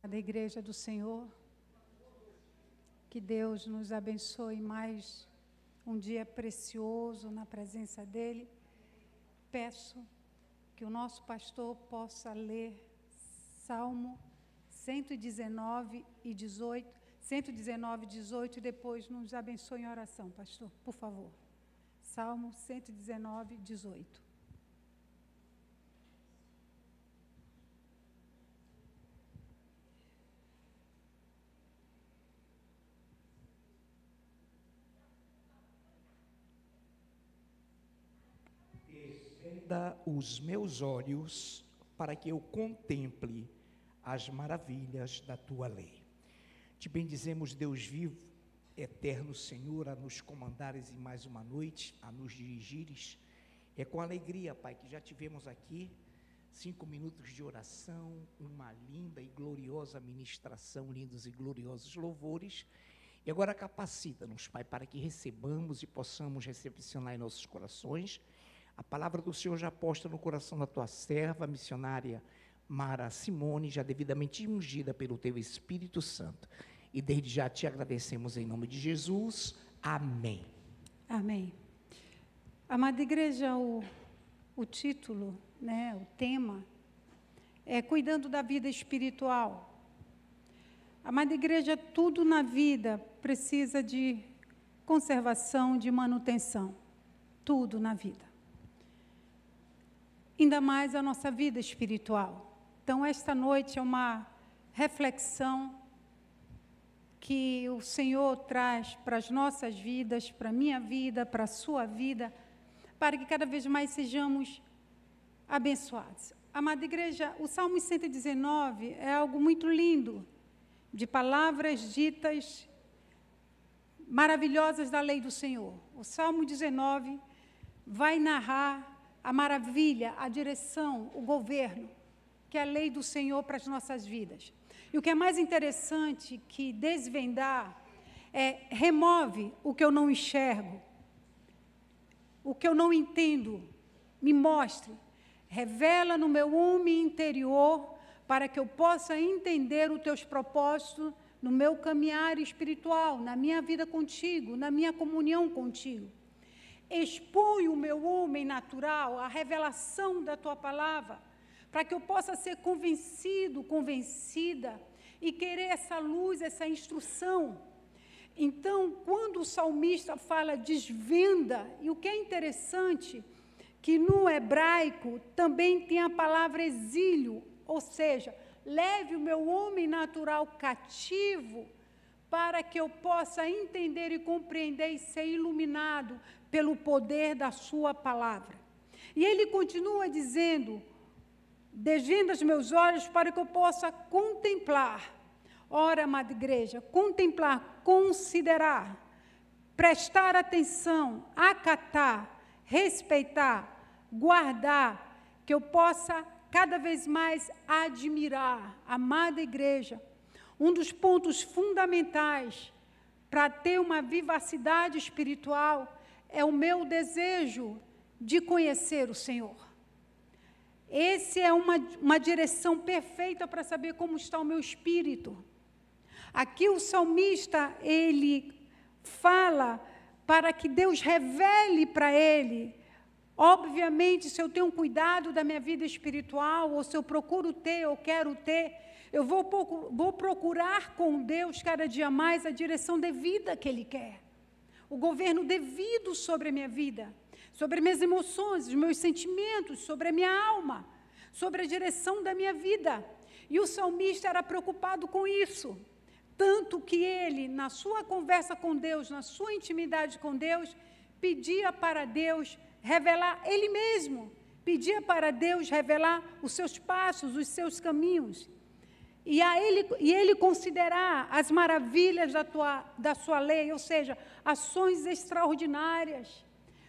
Da Igreja do Senhor, que Deus nos abençoe mais um dia precioso na presença dEle. Peço que o nosso pastor possa ler Salmo 119 e 18, 119 e 18 e depois nos abençoe em oração, pastor, por favor. Salmo 119, 18. Estenda os meus olhos para que eu contemple as maravilhas da tua lei. Te bendizemos, Deus vivo, eterno Senhor, a nos comandares em mais uma noite, a nos dirigires. É com alegria, Pai, que já tivemos aqui 5 minutos de oração, uma linda e gloriosa ministração, lindos e gloriosos louvores. E agora capacita-nos, Pai, para que recebamos e possamos recepcionar em nossos corações a palavra do Senhor já posta no coração da tua serva, a missionária Mara Simone, já devidamente ungida pelo teu Espírito Santo. E desde já te agradecemos em nome de Jesus. Amém. Amém. Amada igreja, o título, o tema, é Cuidando da Vida Espiritual. Amada igreja, tudo na vida precisa de conservação, de manutenção. Tudo na vida. Ainda mais a nossa vida espiritual. Então, esta noite é uma reflexão que o Senhor traz para as nossas vidas, para a minha vida, para a sua vida, para que cada vez mais sejamos abençoados. Amada igreja, o Salmo 119 é algo muito lindo, de palavras ditas maravilhosas da lei do Senhor. O Salmo 19 vai narrar a maravilha, a direção, o governo, que é a lei do Senhor para as nossas vidas. E o que é mais interessante que desvendar remove o que eu não enxergo, o que eu não entendo, me mostre, revela no meu homem interior para que eu possa entender os teus propósitos no meu caminhar espiritual, na minha vida contigo, na minha comunhão contigo. Expõe o meu homem natural, a revelação da tua palavra, para que eu possa ser convencido, convencida, e querer essa luz, essa instrução. Então, quando o salmista fala desvenda, e o que é interessante, que no hebraico também tem a palavra exílio, ou seja, leve o meu homem natural cativo, para que eu possa entender e compreender e ser iluminado pelo poder da sua palavra. E ele continua dizendo, desvenda os meus olhos para que eu possa contemplar. Ora, amada igreja, contemplar, considerar, prestar atenção, acatar, respeitar, guardar, que eu possa cada vez mais admirar. Amada igreja, um dos pontos fundamentais para ter uma vivacidade espiritual é o meu desejo de conhecer o Senhor. Essa é uma direção perfeita para saber como está o meu espírito. Aqui o salmista, ele fala para que Deus revele para ele. Obviamente, se eu tenho cuidado da minha vida espiritual, ou se eu procuro ter, ou quero ter, eu vou procurar com Deus cada dia mais a direção devida que Ele quer. O governo devido sobre a minha vida, sobre minhas emoções, os meus sentimentos, sobre a minha alma, sobre a direção da minha vida. E o salmista era preocupado com isso, tanto que ele, na sua conversa com Deus, na sua intimidade com Deus, pedia para Deus revelar Ele mesmo, pedia para Deus revelar os seus passos, os seus caminhos. E ele considerar as maravilhas da sua lei, ou seja, ações extraordinárias,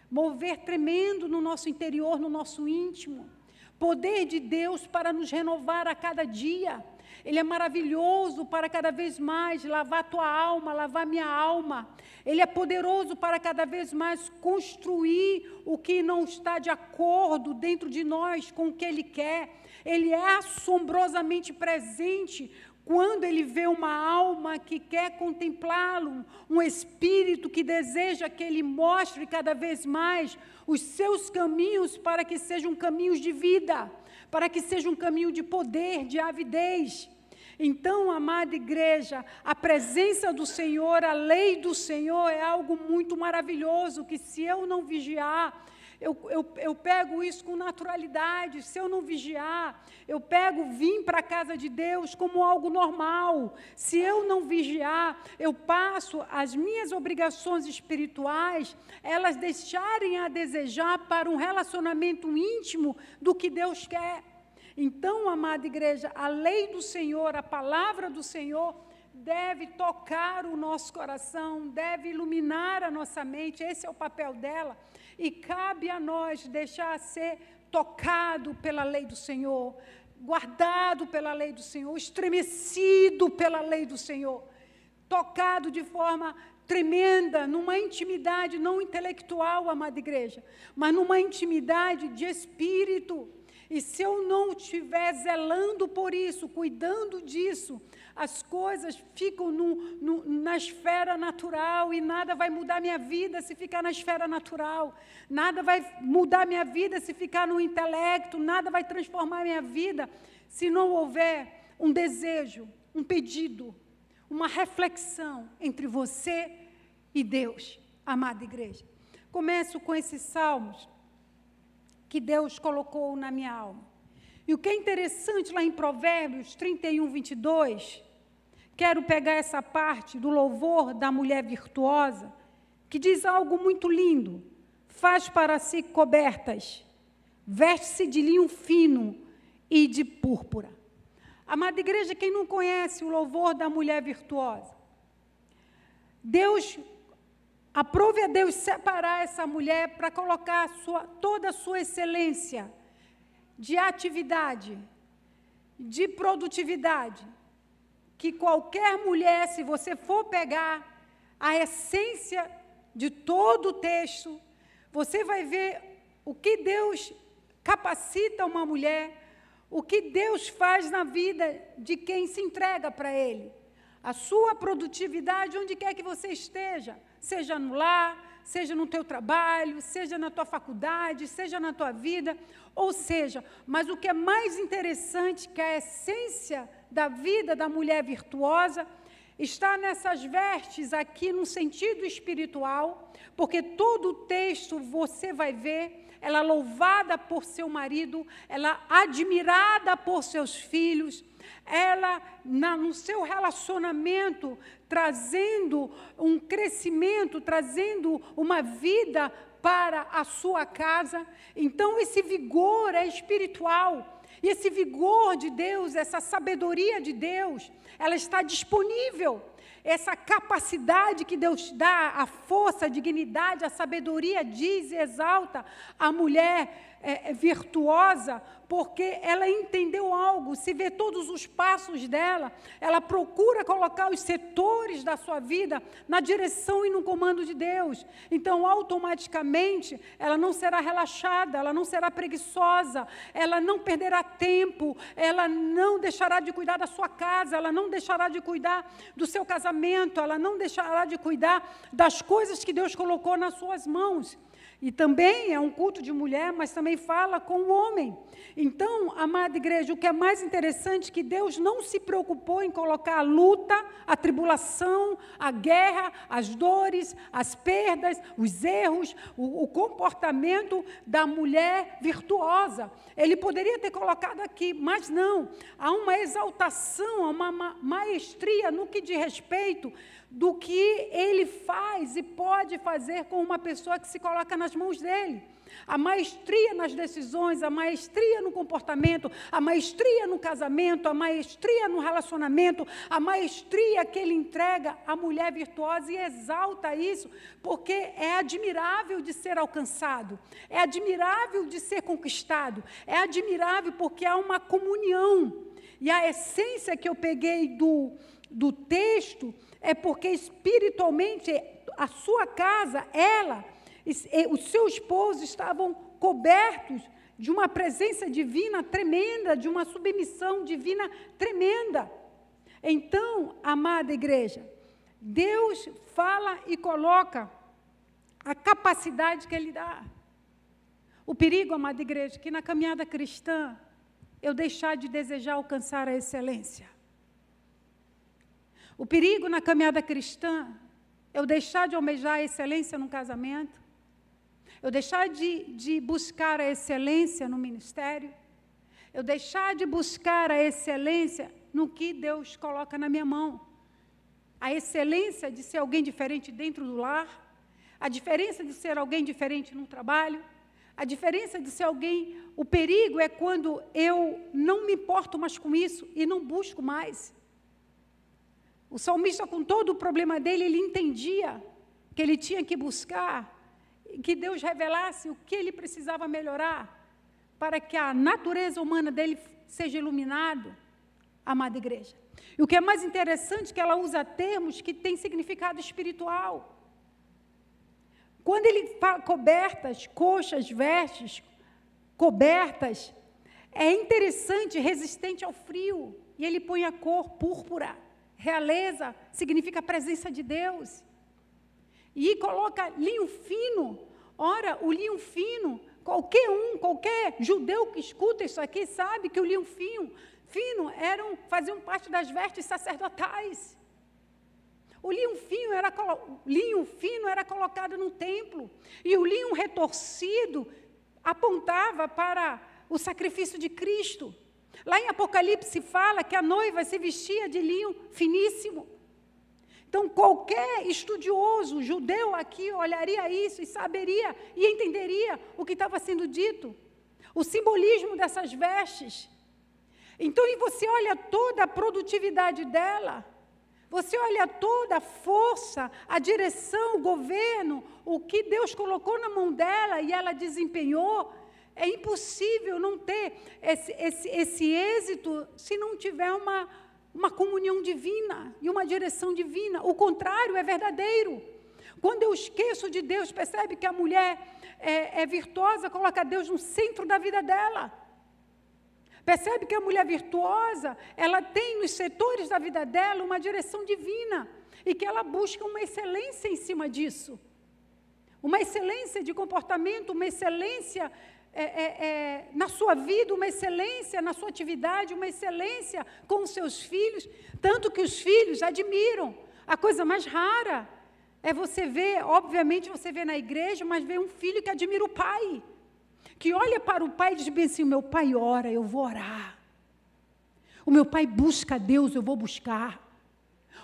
mover tremendo no nosso interior, no nosso íntimo, poder de Deus para nos renovar a cada dia. Ele é maravilhoso para cada vez mais lavar a tua alma, lavar minha alma. Ele é poderoso para cada vez mais construir o que não está de acordo dentro de nós com o que Ele quer. ele é assombrosamente presente quando ele vê uma alma que quer contemplá-lo, um espírito que deseja que ele mostre cada vez mais os seus caminhos para que sejam caminhos de vida, para que sejam um caminho de poder, de avidez. Então, amada igreja, a presença do Senhor, a lei do Senhor é algo muito maravilhoso, que se eu não vigiar, eu pego isso com naturalidade. Se eu não vigiar, eu vim para a casa de Deus como algo normal. Se eu não vigiar, eu passo as minhas obrigações espirituais, elas deixarem a desejar para um relacionamento íntimo do que Deus quer. Então, amada igreja, a lei do Senhor, a palavra do Senhor, deve tocar o nosso coração, deve iluminar a nossa mente, esse é o papel dela, e cabe a nós deixar ser tocado pela lei do Senhor, guardado pela lei do Senhor, estremecido pela lei do Senhor, tocado de forma tremenda, numa intimidade não intelectual, amada igreja, mas numa intimidade de espírito. E se eu não estiver zelando por isso, cuidando disso, as coisas ficam na esfera natural e nada vai mudar minha vida se ficar na esfera natural. Nada vai mudar minha vida se ficar no intelecto, nada vai transformar minha vida se não houver um desejo, um pedido, uma reflexão entre você e Deus, amada igreja. Começo com esses salmos que Deus colocou na minha alma. E o que é interessante lá em Provérbios 31, 22, quero pegar essa parte do louvor da mulher virtuosa, que diz algo muito lindo. Faz para si cobertas, veste-se de linho fino e de púrpura. Amada igreja, quem não conhece o louvor da mulher virtuosa? Aprove a Deus separar essa mulher para colocar toda a sua excelência de atividade, de produtividade, que qualquer mulher, se você for pegar a essência de todo o texto, você vai ver o que Deus capacita uma mulher, o que Deus faz na vida de quem se entrega para Ele. A sua produtividade, onde quer que você esteja, seja no lar, seja no teu trabalho, seja na tua faculdade, seja na tua vida, ou seja, mas o que é mais interessante, que a essência da vida da mulher virtuosa, está nessas vestes aqui no sentido espiritual, porque todo o texto você vai ver, ela louvada por seu marido, ela admirada por seus filhos, ela, no seu relacionamento, trazendo um crescimento, trazendo uma vida para a sua casa. Então, esse vigor é espiritual. E esse vigor de Deus, essa sabedoria de Deus, ela está disponível. Essa capacidade que Deus dá, a força, a dignidade, a sabedoria, diz e exalta a mulher virtuosa, porque ela entendeu algo, se vê todos os passos dela, ela procura colocar os setores da sua vida na direção e no comando de Deus. Então, automaticamente, ela não será relaxada, ela não será preguiçosa, ela não perderá tempo, ela não deixará de cuidar da sua casa, ela não deixará de cuidar do seu casamento, ela não deixará de cuidar das coisas que Deus colocou nas suas mãos. E também é um culto de mulher, mas também fala com o homem. Então, amada igreja, o que é mais interessante é que Deus não se preocupou em colocar a luta, a tribulação, a guerra, as dores, as perdas, os erros, o comportamento da mulher virtuosa. Ele poderia ter colocado aqui, mas não. Há uma exaltação, há uma maestria no que diz respeito do que ele faz e pode fazer com uma pessoa que se coloca nas mãos dele. A maestria nas decisões, a maestria no comportamento, a maestria no casamento, a maestria no relacionamento, a maestria que ele entrega à mulher virtuosa, e exalta isso, porque é admirável de ser alcançado, é admirável de ser conquistado, é admirável porque há uma comunhão. E a essência que eu peguei do texto é porque espiritualmente a sua casa, ela, o seu esposo estavam cobertos de uma presença divina tremenda, de uma submissão divina tremenda. Então, amada igreja, Deus fala e coloca a capacidade que Ele dá. O perigo, amada igreja, é que na caminhada cristã, eu deixar de desejar alcançar a excelência. O perigo na caminhada cristã, eu deixar de almejar a excelência no casamento, eu deixar de buscar a excelência no ministério, eu deixar de buscar a excelência no que Deus coloca na minha mão. A excelência de ser alguém diferente dentro do lar, a diferença de ser alguém diferente no trabalho, a diferença de ser alguém... O perigo é quando eu não me importo mais com isso e não busco mais. O salmista, com todo o problema dele, ele entendia que ele tinha que buscar, que Deus revelasse o que ele precisava melhorar, para que a natureza humana dele seja iluminada, amada igreja. E o que é mais interessante é que ela usa termos que têm significado espiritual. Quando ele fala cobertas, coxas, vestes, cobertas, é interessante, resistente ao frio, e ele põe a cor púrpura. Realeza significa presença de Deus. E coloca linho fino. Ora, o linho fino, qualquer judeu que escuta isso aqui sabe que o linho fino faziam parte das vestes sacerdotais. O linho fino era colocado no templo, e o linho retorcido apontava para o sacrifício de Cristo. Lá em Apocalipse fala que a noiva se vestia de linho finíssimo. Então, qualquer estudioso judeu aqui olharia isso e saberia e entenderia o que estava sendo dito, o simbolismo dessas vestes. Então, e você olha toda a produtividade dela, você olha toda a força, a direção, o governo, o que Deus colocou na mão dela e ela desempenhou. É impossível não ter esse êxito se não tiver uma comunhão divina e uma direção divina. O contrário é verdadeiro. Quando eu esqueço de Deus, percebe que a mulher é virtuosa, coloca Deus no centro da vida dela. Percebe que a mulher virtuosa, ela tem nos setores da vida dela uma direção divina e que ela busca uma excelência em cima disso. Uma excelência de comportamento, uma excelência na sua vida, uma excelência na sua atividade, uma excelência com os seus filhos, tanto que os filhos admiram. A coisa mais rara é você ver, obviamente você vê na igreja, mas vê um filho que admira o pai, que olha para o pai e diz bem assim: o meu pai ora, eu vou orar. O meu pai busca a Deus, eu vou buscar.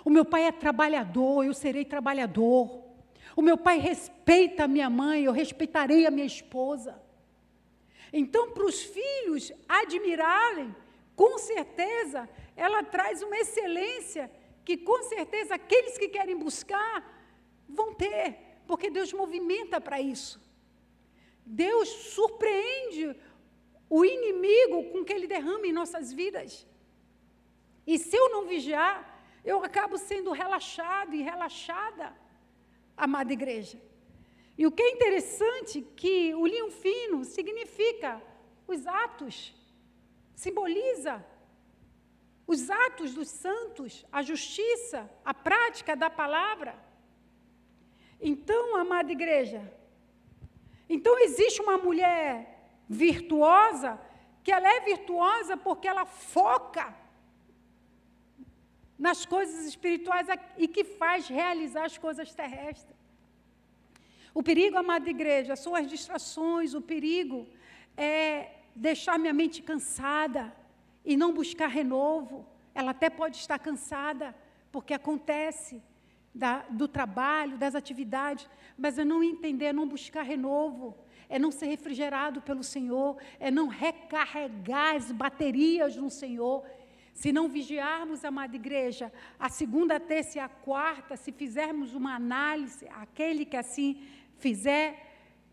O meu pai é trabalhador, eu serei trabalhador. O meu pai respeita a minha mãe, eu respeitarei a minha esposa. Então, para os filhos admirarem, com certeza, ela traz uma excelência que, com certeza, aqueles que querem buscar vão ter, porque Deus movimenta para isso. Deus surpreende o inimigo com que Ele derrama em nossas vidas. E se eu não vigiar, eu acabo sendo relaxado e relaxada, amada igreja. E o que é interessante, que o linho fino significa os atos, simboliza os atos dos santos, a justiça, a prática da palavra. Então, amada igreja, então existe uma mulher virtuosa, que ela é virtuosa porque ela foca nas coisas espirituais e que faz realizar as coisas terrestres. O perigo, amada igreja, são as distrações, o perigo é deixar minha mente cansada e não buscar renovo. Ela até pode estar cansada, porque acontece do trabalho, das atividades, mas é não entender, é não buscar renovo, é não ser refrigerado pelo Senhor, é não recarregar as baterias no Senhor. Se não vigiarmos, amada igreja, a segunda, a terça e a quarta, se fizermos uma análise, aquele que assim fizer,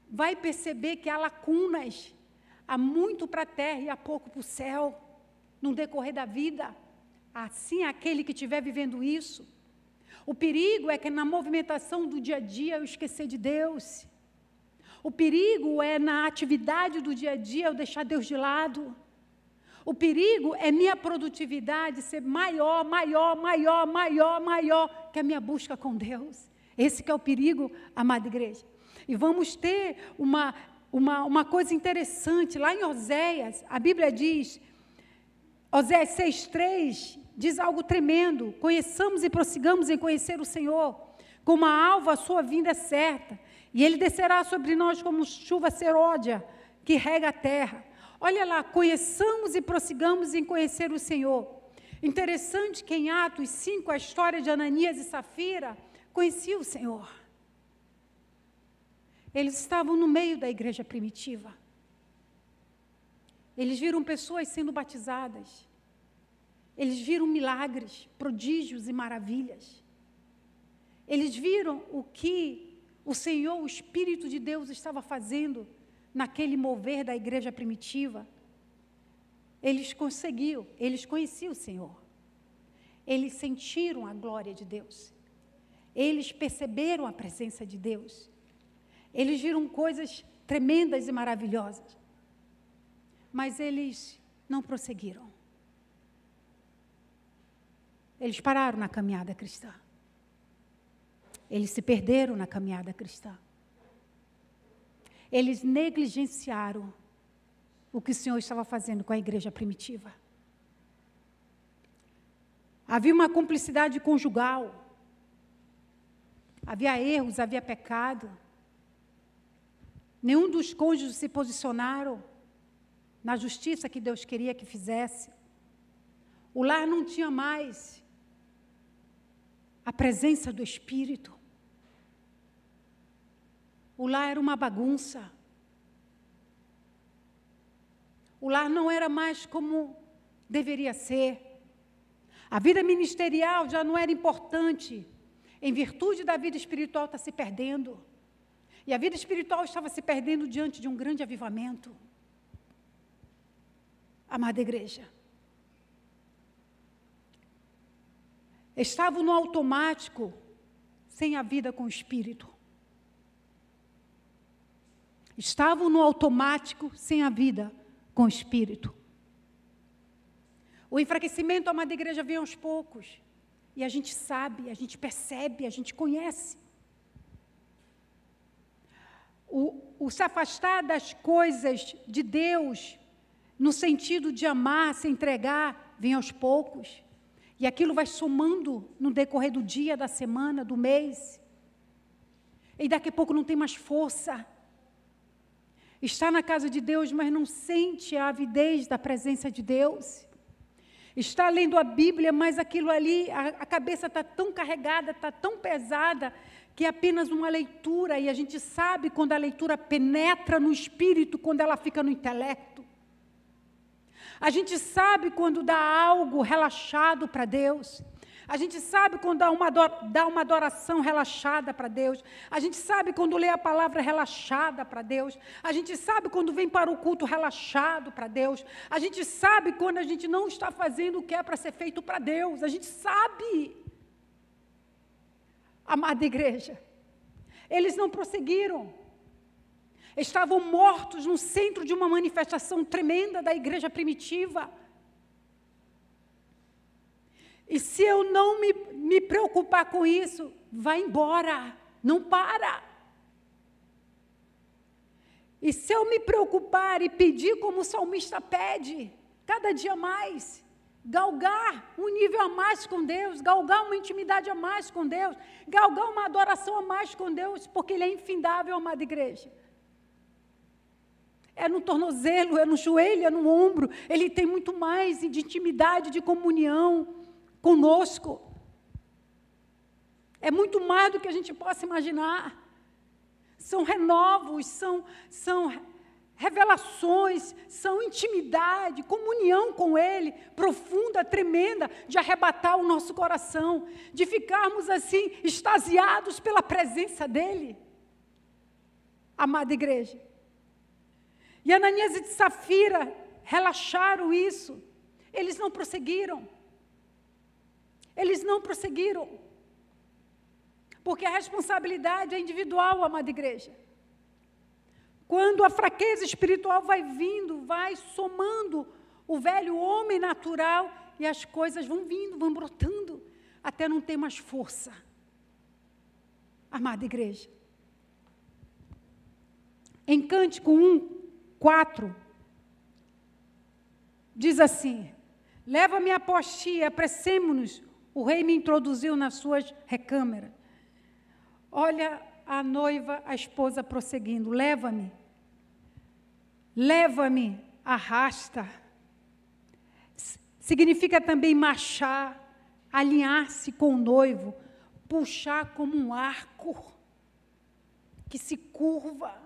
vai perceber que há lacunas, há muito para a terra e há pouco para o céu, no decorrer da vida. Assim, aquele que estiver vivendo isso. O perigo é que na movimentação do dia a dia eu esquecer de Deus. O perigo é na atividade do dia a dia eu deixar Deus de lado. O perigo é minha produtividade ser maior que a minha busca com Deus. Esse que é o perigo, amada igreja. E vamos ter uma coisa interessante. Lá em Oséias, a Bíblia diz, Oséias 6,3, diz algo tremendo. Conheçamos e prossigamos em conhecer o Senhor. Como a alva, a sua vinda é certa. E Ele descerá sobre nós como chuva serôdia, que rega a terra. Olha lá, conheçamos e prossigamos em conhecer o Senhor. Interessante que em Atos 5, a história de Ananias e Safira, conhecia o Senhor. Eles estavam no meio da igreja primitiva. Eles viram pessoas sendo batizadas. Eles viram milagres, prodígios e maravilhas. Eles viram o que o Senhor, o Espírito de Deus, estava fazendo naquele mover da igreja primitiva. Eles conheciam o Senhor. Eles sentiram a glória de Deus. Eles perceberam a presença de Deus. Eles viram coisas tremendas e maravilhosas. Mas eles não prosseguiram. Eles pararam na caminhada cristã. Eles se perderam na caminhada cristã. Eles negligenciaram o que o Senhor estava fazendo com a igreja primitiva. Havia uma cumplicidade conjugal. Havia erros, havia pecado. Nenhum dos cônjuges se posicionaram na justiça que Deus queria que fizesse. O lar não tinha mais a presença do Espírito. O lar era uma bagunça. O lar não era mais como deveria ser. A vida ministerial já não era importante. Em virtude da vida espiritual está se perdendo. E a vida espiritual estava se perdendo diante de um grande avivamento. Amada igreja. Estavam no automático, sem a vida com o Espírito. Estavam no automático, sem a vida com o Espírito. O enfraquecimento, amada igreja, vem aos poucos. E a gente sabe, a gente percebe, a gente conhece. O se afastar das coisas de Deus, no sentido de amar, se entregar, vem aos poucos. E aquilo vai somando no decorrer do dia, da semana, do mês. E daqui a pouco não tem mais força. Está na casa de Deus, mas não sente a avidez da presença de Deus. Está lendo a Bíblia, mas aquilo ali, a cabeça está tão carregada, está tão pesada, que é apenas uma leitura, e a gente sabe quando a leitura penetra no espírito, quando ela fica no intelecto. A gente sabe quando dá algo relaxado para Deus. A gente sabe quando dá uma adoração relaxada para Deus. A gente sabe quando lê a palavra relaxada para Deus. A gente sabe quando vem para o culto relaxado para Deus. A gente sabe quando a gente não está fazendo o que é para ser feito para Deus. A gente sabe. Amada igreja, eles não prosseguiram. Estavam mortos no centro de uma manifestação tremenda da igreja primitiva. E se eu não me preocupar com isso, vai embora, não para. E se eu me preocupar e pedir como o salmista pede, cada dia mais, galgar um nível a mais com Deus, galgar uma intimidade a mais com Deus, galgar uma adoração a mais com Deus, porque Ele é infindável, amada igreja. É no tornozelo, é no joelho, é no ombro. Ele tem muito mais de intimidade, de comunhão conosco. É muito mais do que a gente possa imaginar. São renovos, são revelações, são intimidade, comunhão com Ele, profunda, tremenda, de arrebatar o nosso coração, de ficarmos assim, extasiados pela presença dEle. Amada igreja. E Ananias e Safira relaxaram isso. Eles não prosseguiram. Eles não prosseguiram. Porque a responsabilidade é individual, amada igreja. Quando a fraqueza espiritual vai vindo, vai somando o velho homem natural e as coisas vão vindo, vão brotando, até não ter mais força. Amada igreja. Em Cântico 1:4, diz assim: leva-me à postia, apressemo-nos, o rei me introduziu nas suas recâmaras. Olha a noiva, a esposa prosseguindo: leva-me, arrasta. Significa também marchar, alinhar-se com o noivo, puxar como um arco que se curva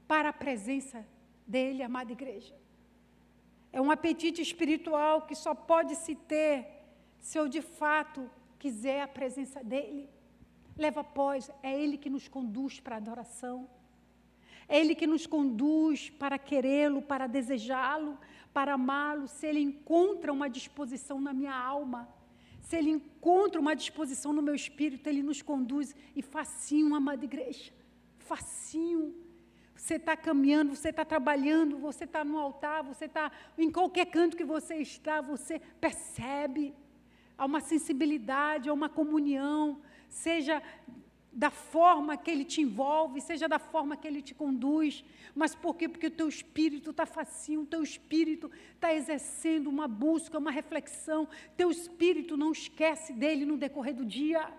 para a presença dele, amada igreja. É um apetite espiritual que só pode se ter se eu de fato quiser a presença dele. Leva após, é ele que nos conduz para a adoração. É ele que nos conduz para querê-lo, para desejá-lo, para amá-lo. Se ele encontra uma disposição na minha alma, se ele encontra uma disposição no meu espírito, ele nos conduz. E facinho, amada igreja, facinho. Você está caminhando, você está trabalhando, você está no altar, você está em qualquer canto que você está, você percebe. Há uma sensibilidade, há uma comunhão, seja da forma que ele te envolve, seja da forma que ele te conduz. Mas por quê? Porque o teu espírito está facinho, o teu espírito está exercendo uma busca, uma reflexão, teu espírito não esquece dele no decorrer do dia.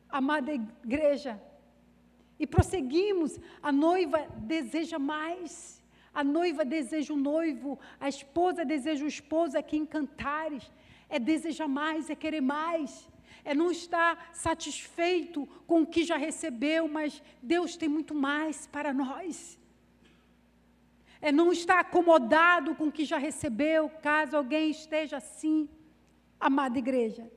Amada igreja, e prosseguimos, a noiva deseja mais, a noiva deseja o noivo, a esposa deseja o esposo. Aqui em Cantares, é desejar mais, é querer mais, é não estar satisfeito com o que já recebeu, mas Deus tem muito mais para nós. É não estar acomodado com o que já recebeu, caso alguém esteja assim, amada igreja.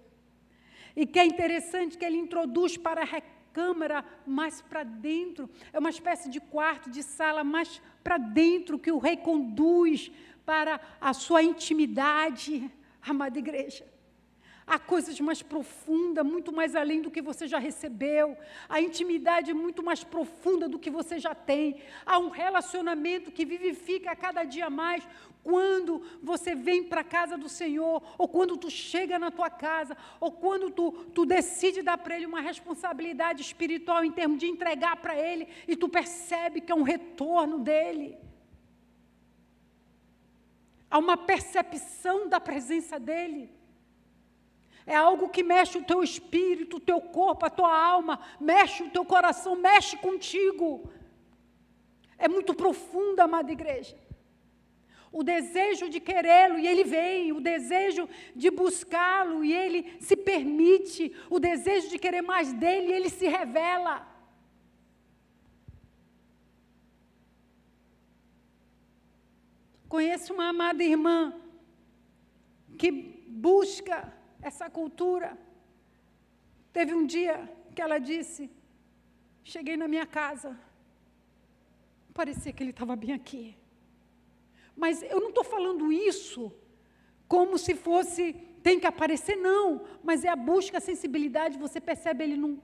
E que é interessante que ele introduz para a recâmara mais para dentro, é uma espécie de quarto, de sala mais para dentro, que o rei conduz para a sua intimidade, amada igreja. Há coisas mais profundas, muito mais além do que você já recebeu. A intimidade é muito mais profunda do que você já tem. Há um relacionamento que vivifica a cada dia mais. Quando você vem para a casa do Senhor, ou quando tu chega na tua casa, ou quando tu decide dar para Ele uma responsabilidade espiritual em termos de entregar para Ele, e tu percebe que é um retorno dEle. Há uma percepção da presença dEle. É algo que mexe o teu espírito, o teu corpo, a tua alma, mexe o teu coração, mexe contigo. É muito profundo, amada igreja. O desejo de querê-lo, e ele vem. O desejo de buscá-lo, e ele se permite. O desejo de querer mais dele, e ele se revela. Conheço uma amada irmã que busca essa cultura. Teve um dia que ela disse: cheguei na minha casa, parecia que ele estava bem aqui. Mas eu não estou falando isso como se fosse, tem que aparecer, não. Mas é a busca, a sensibilidade, você percebe ele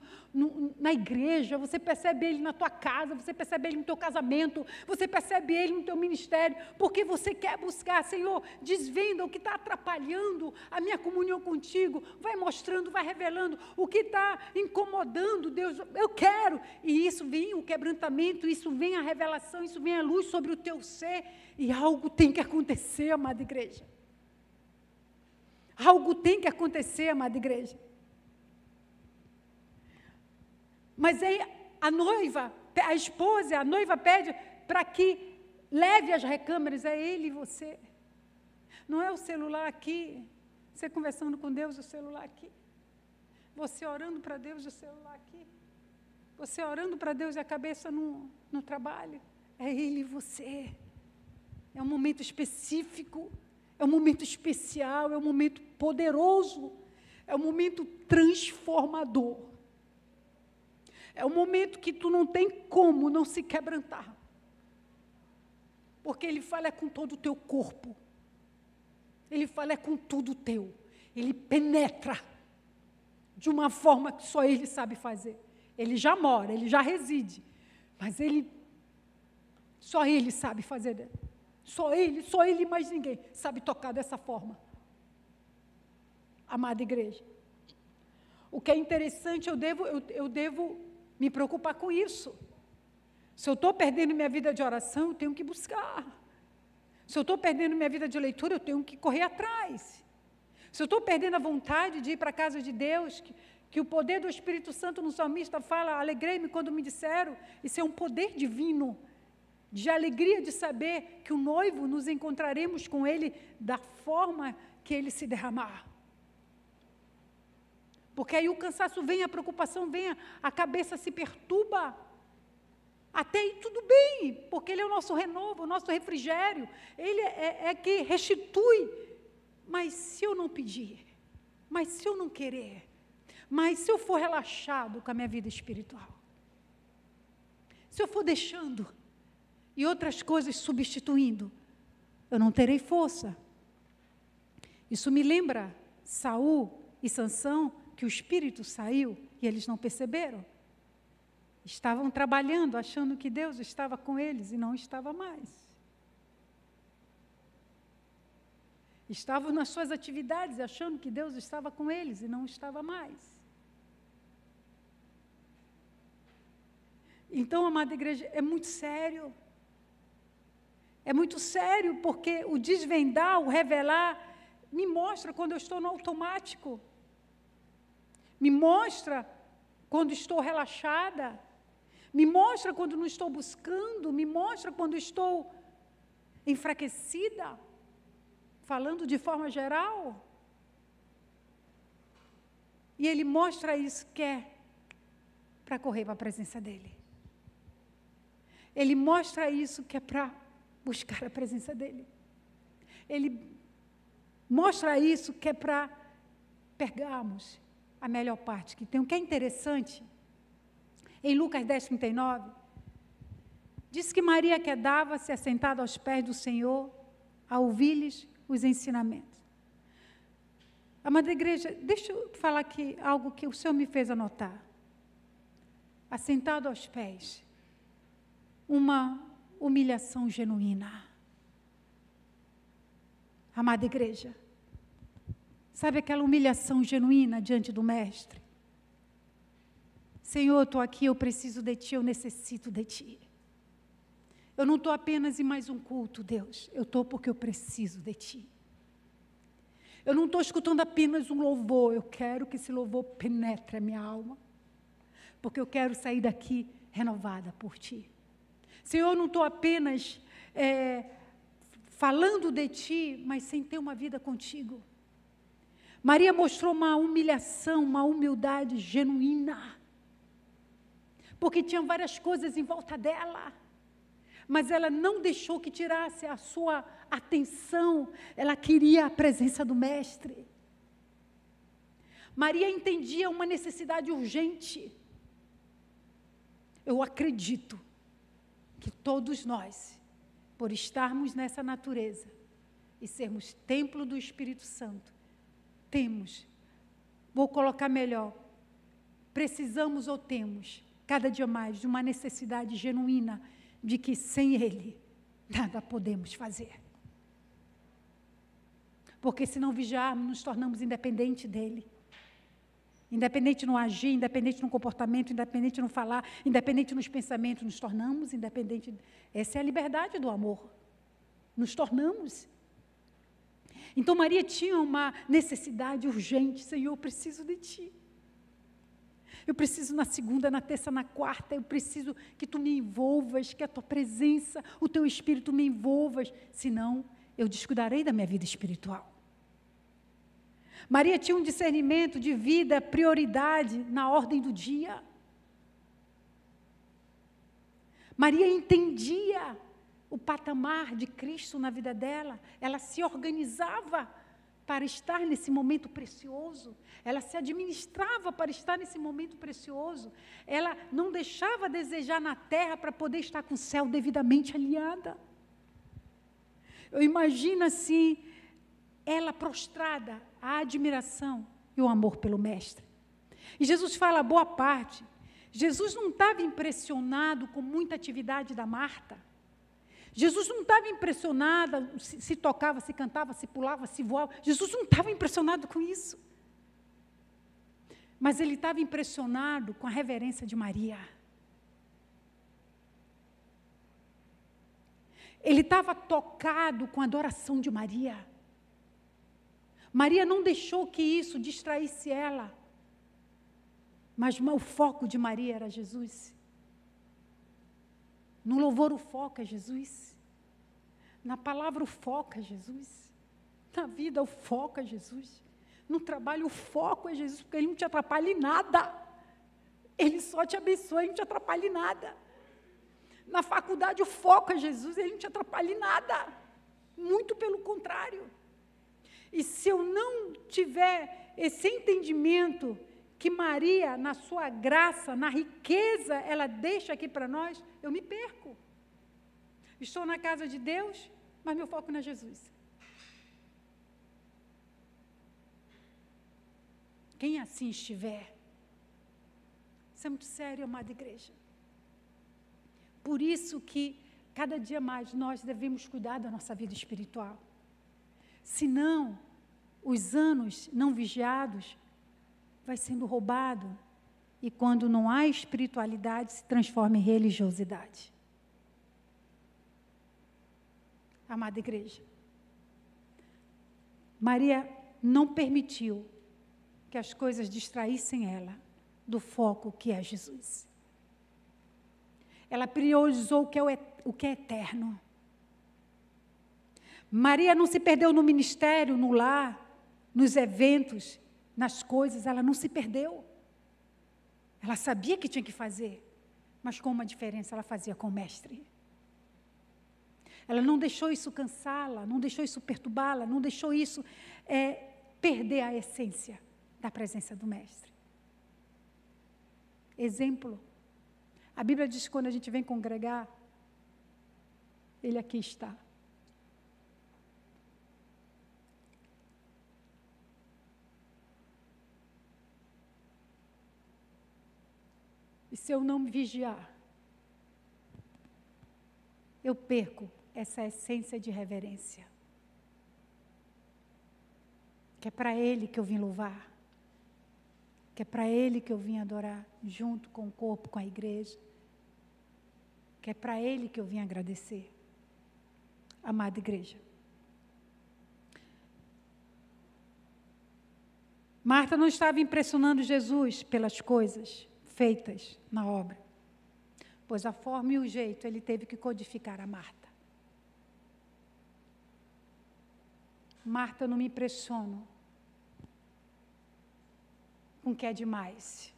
na igreja, você percebe ele na tua casa, você percebe ele no teu casamento, você percebe ele no teu ministério, porque você quer buscar. Senhor, desvenda o que está atrapalhando a minha comunhão contigo, vai mostrando, vai revelando o que está incomodando. Deus, eu quero. E isso vem o quebrantamento, isso vem a revelação, isso vem a luz sobre o teu ser, e algo tem que acontecer, amada igreja. Algo tem que acontecer, amada igreja. Mas aí a noiva, a esposa, a noiva pede para que leve as recâmaras, é ele e você. Não é o celular aqui, você conversando com Deus, o celular aqui. Você orando para Deus, o celular aqui. Você orando para Deus e a cabeça no trabalho. É ele e você. É um momento específico. É um momento especial, é um momento poderoso, é um momento transformador. É um momento que tu não tem como não se quebrantar. Porque ele fala com todo o teu corpo. Ele fala com tudo teu. Ele penetra de uma forma que só ele sabe fazer. Ele já mora, ele já reside. Mas só ele sabe fazer. Só ele e mais ninguém sabe tocar dessa forma. Amada igreja. O que é interessante, eu devo me preocupar com isso. Se eu estou perdendo minha vida de oração, eu tenho que buscar. Se eu estou perdendo minha vida de leitura, eu tenho que correr atrás. Se eu estou perdendo a vontade de ir para a casa de Deus, que o poder do Espírito Santo no salmista fala, alegrei-me quando me disseram, isso é um poder divino, de alegria de saber que o noivo nos encontraremos com ele da forma que ele se derramar. Porque aí o cansaço vem, a preocupação vem, a cabeça se perturba. Até aí tudo bem, porque ele é o nosso renovo, o nosso refrigério. Ele é que restitui. Mas se eu não pedir, mas se eu não querer, mas se eu for relaxado com a minha vida espiritual, se eu for deixando e outras coisas substituindo, eu não terei força. Isso me lembra Saul e Sansão, que o espírito saiu e eles não perceberam. Estavam trabalhando, achando que Deus estava com eles e não estava mais. Estavam nas suas atividades, achando que Deus estava com eles e não estava mais. Então, amada igreja, é muito sério. É muito sério, porque o desvendar, o revelar, me mostra quando eu estou no automático. Me mostra quando estou relaxada. Me mostra quando não estou buscando. Me mostra quando estou enfraquecida. Falando de forma geral. E ele mostra isso que é para correr para a presença dele. Ele mostra isso que é para buscar a presença dele. Ele mostra isso que é para pegarmos a melhor parte que tem. O que é interessante, em Lucas 10:39, diz que Maria quedava-se assentada aos pés do Senhor, a ouvir-lhes os ensinamentos. Amada igreja, deixa eu falar aqui algo que o Senhor me fez anotar. Assentado aos pés, uma humilhação genuína. Amada igreja, sabe aquela humilhação genuína diante do Mestre? Senhor, eu estou aqui, eu preciso de Ti, eu necessito de Ti. Eu não estou apenas em mais um culto, Deus. Eu estou porque eu preciso de Ti. Eu não estou escutando apenas um louvor. Eu quero que esse louvor penetre a minha alma. Porque eu quero sair daqui renovada por Ti. Senhor, eu não estou apenas falando de Ti, mas sem ter uma vida contigo. Maria mostrou uma humilhação, uma humildade genuína. Porque tinha várias coisas em volta dela. Mas ela não deixou que tirasse a sua atenção. Ela queria a presença do Mestre. Maria entendia uma necessidade urgente. Eu acredito que todos nós, por estarmos nessa natureza e sermos templo do Espírito Santo, vou colocar melhor, precisamos ou temos, cada dia mais, de uma necessidade genuína de que sem Ele, nada podemos fazer. Porque se não vigiarmos, nos tornamos independentes dEle. Independente no agir, independente no comportamento, independente no falar, independente nos pensamentos, nos tornamos independentes. Essa é a liberdade do amor. Nos tornamos. Então Maria tinha uma necessidade urgente. Senhor, eu preciso de Ti. Eu preciso na segunda, na terça, na quarta, eu preciso que Tu me envolvas, que a Tua presença, o Teu Espírito me envolvas, senão eu descuidarei da minha vida espiritual. Maria tinha um discernimento de vida, prioridade na ordem do dia. Maria entendia o patamar de Cristo na vida dela, ela se organizava para estar nesse momento precioso, ela se administrava para estar nesse momento precioso, ela não deixava a desejar na terra para poder estar com o céu devidamente alinhada. Eu imagino assim, ela prostrada, a admiração e o amor pelo Mestre. E Jesus fala boa parte. Jesus não estava impressionado com muita atividade da Marta. Jesus não estava impressionado se tocava, se cantava, se pulava, se voava. Jesus não estava impressionado com isso. Mas ele estava impressionado com a reverência de Maria. Ele estava tocado com a adoração de Maria. Maria não deixou que isso distraísse ela. Mas o foco de Maria era Jesus. No louvor o foco é Jesus. Na palavra o foco é Jesus. Na vida o foco é Jesus. No trabalho o foco é Jesus, porque Ele não te atrapalha em nada. Ele só te abençoa, Ele não te atrapalha em nada. Na faculdade o foco é Jesus, Ele não te atrapalha em nada. Muito pelo contrário. E se eu não tiver esse entendimento que Maria, na sua graça, na riqueza, ela deixa aqui para nós, eu me perco. Estou na casa de Deus, mas meu foco não é Jesus. Quem assim estiver, isso é muito sério, amada igreja. Por isso que, cada dia mais, nós devemos cuidar da nossa vida espiritual. Senão, os anos não vigiados vai sendo roubado, e quando não há espiritualidade, se transforma em religiosidade. Amada igreja, Maria não permitiu que as coisas distraíssem ela do foco que é Jesus. Ela priorizou o que é eterno. Maria não se perdeu no ministério, no lar, nos eventos, nas coisas, ela não se perdeu. Ela sabia que tinha que fazer, mas com uma diferença, ela fazia com o mestre. Ela não deixou isso cansá-la, não deixou isso perturbá-la, não deixou isso perder a essência da presença do mestre. Exemplo, a Bíblia diz que quando a gente vem congregar, Ele aqui está. E se eu não me vigiar, eu perco essa essência de reverência. Que é para Ele que eu vim louvar. Que é para Ele que eu vim adorar, junto com o corpo, com a igreja. Que é para Ele que eu vim agradecer. Amada igreja. Marta não estava impressionando Jesus pelas coisas feitas na obra, pois a forma e o jeito ele teve que codificar a Marta. Marta, eu não me impressiono com o que é demais,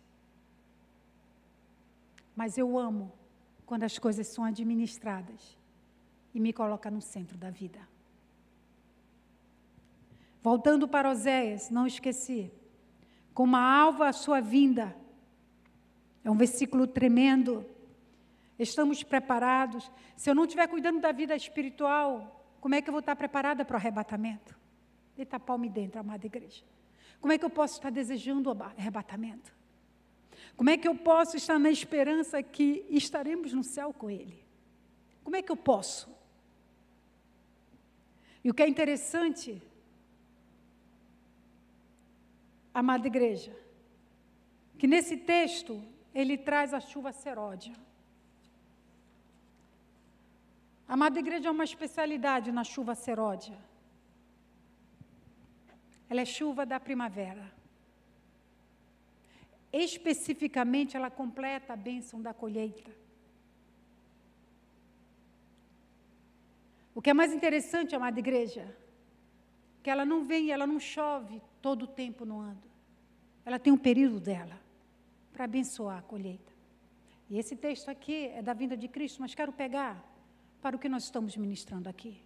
mas eu amo quando as coisas são administradas e me coloca no centro da vida. Voltando para Oséias, não esqueci, como a alva a sua vinda. É um versículo tremendo. Estamos preparados. Se eu não estiver cuidando da vida espiritual, como é que eu vou estar preparada para o arrebatamento? Eita, palme dentro, amada igreja. Como é que eu posso estar desejando o arrebatamento? Como é que eu posso estar na esperança que estaremos no céu com Ele? Como é que eu posso? E o que é interessante, amada igreja, que nesse texto, ele traz a chuva seródia. A amada igreja é uma especialidade na chuva seródia. Ela é chuva da primavera. Especificamente, ela completa a bênção da colheita. O que é mais interessante, amada igreja, que ela não vem, ela não chove todo o tempo no ano. Ela tem um período dela para abençoar a colheita. E esse texto aqui é da vinda de Cristo, mas quero pegar para o que nós estamos ministrando aqui.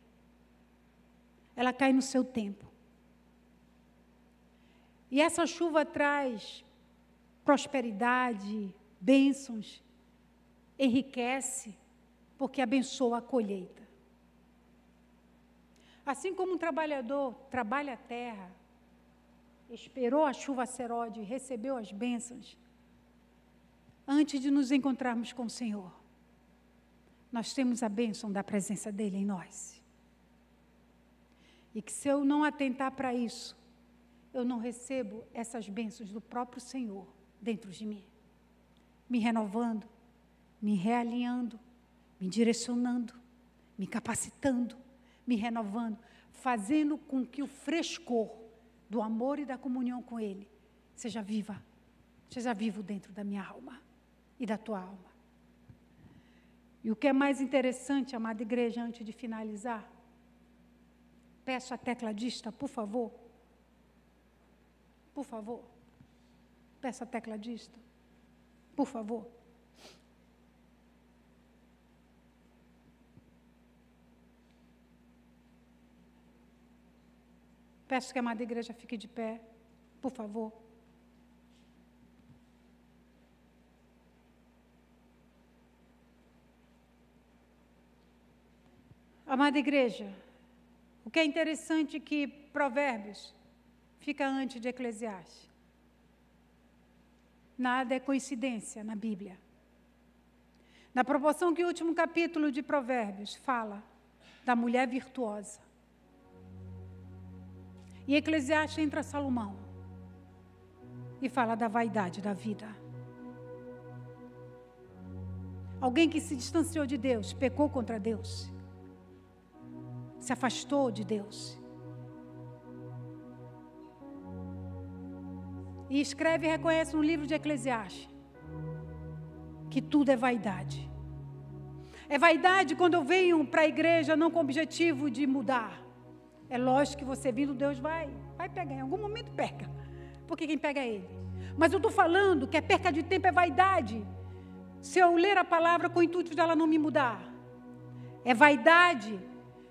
Ela cai no seu tempo. E essa chuva traz prosperidade, bênçãos, enriquece, porque abençoa a colheita. Assim como um trabalhador trabalha a terra, esperou a chuva seródia e recebeu as bênçãos, antes de nos encontrarmos com o Senhor, nós temos a bênção da presença dEle em nós. E que se eu não atentar para isso, eu não recebo essas bênçãos do próprio Senhor dentro de mim, me renovando, me realinhando, me direcionando, me capacitando, me renovando, fazendo com que o frescor do amor e da comunhão com Ele seja vivo dentro da minha alma e da tua alma. E o que é mais interessante, amada igreja, antes de finalizar, peço a tecladista, por favor, peço a tecladista, por favor. Peço que a amada igreja fique de pé, por favor. Amada igreja, o que é interessante é que Provérbios fica antes de Eclesiastes. Nada é coincidência na Bíblia. Na proporção que o último capítulo de Provérbios fala da mulher virtuosa. E Eclesiastes entra Salomão e fala da vaidade da vida. Alguém que se distanciou de Deus, pecou contra Deus, se afastou de Deus. E escreve e reconhece no livro de Eclesiastes que tudo é vaidade. É vaidade quando eu venho para a igreja não com o objetivo de mudar. É lógico que você vindo, Deus vai pegar, em algum momento pega, porque quem pega é Ele. Mas eu estou falando que a perca de tempo é vaidade, se eu ler a palavra com o intuito de ela não me mudar. É vaidade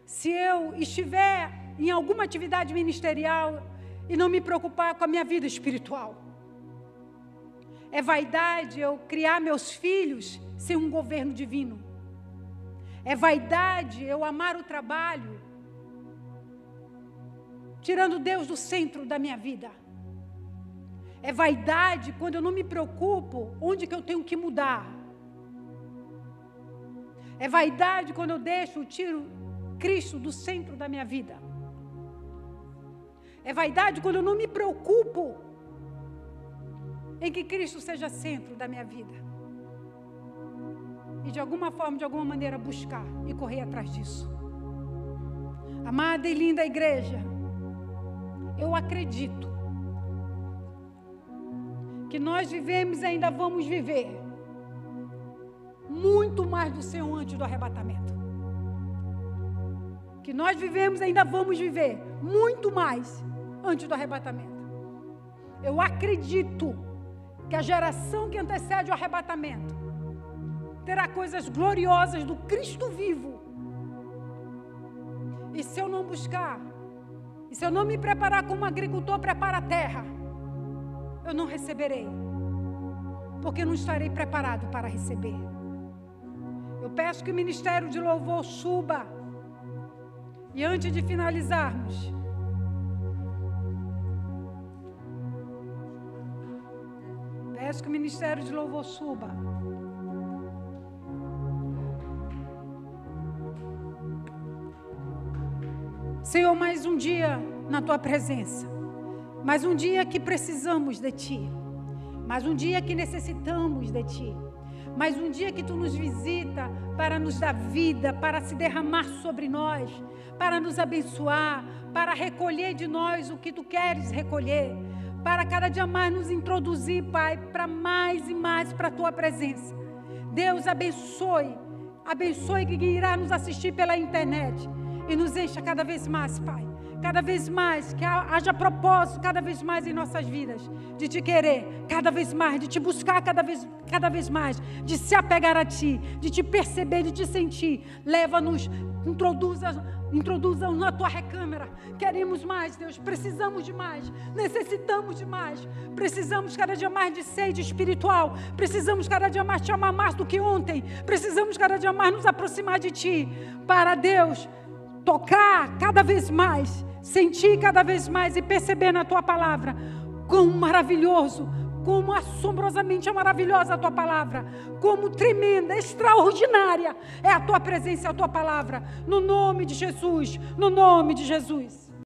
se eu estiver em alguma atividade ministerial e não me preocupar com a minha vida espiritual. É vaidade eu criar meus filhos sem um governo divino. É vaidade eu amar o trabalho tirando Deus do centro da minha vida. É vaidade quando eu não me preocupo onde que eu tenho que mudar. É vaidade quando eu tiro Cristo do centro da minha vida. É vaidade quando eu não me preocupo em que Cristo seja centro da minha vida. E de alguma forma, de alguma maneira, buscar e correr atrás disso. Amada e linda igreja, eu acredito que nós vivemos e ainda vamos viver muito mais do Senhor antes do arrebatamento. Que nós vivemos e ainda vamos viver muito mais antes do arrebatamento. Eu acredito que a geração que antecede o arrebatamento terá coisas gloriosas do Cristo vivo. E se eu não buscar, e se eu não me preparar como um agricultor prepara a terra, eu não receberei, porque eu não estarei preparado para receber. Eu peço que o ministério de louvor suba. E antes de finalizarmos, peço que o ministério de louvor suba. Senhor, mais um dia na Tua presença, mais um dia que precisamos de Ti, mais um dia que necessitamos de Ti, mais um dia que Tu nos visita para nos dar vida, para se derramar sobre nós, para nos abençoar, para recolher de nós o que Tu queres recolher, para cada dia mais nos introduzir, Pai, para mais e mais para a Tua presença. Deus, abençoe quem irá nos assistir pela internet e nos encha cada vez mais, Pai. Cada vez mais, que haja propósito cada vez mais em nossas vidas, de Te querer cada vez mais, de Te buscar cada vez mais, de se apegar a Ti, de Te perceber, de Te sentir. Leva-nos, introduza-nos na Tua recâmara. Queremos mais, Deus, precisamos de mais, necessitamos de mais, precisamos cada dia mais de sede espiritual, precisamos cada dia mais Te amar mais do que ontem, precisamos cada dia mais nos aproximar de Ti, para Deus tocar cada vez mais, sentir cada vez mais e perceber na Tua palavra quão maravilhoso, como assombrosamente é maravilhosa a tua palavra, como tremenda, extraordinária é a tua presença e a tua palavra, no nome de Jesus, no nome de Jesus.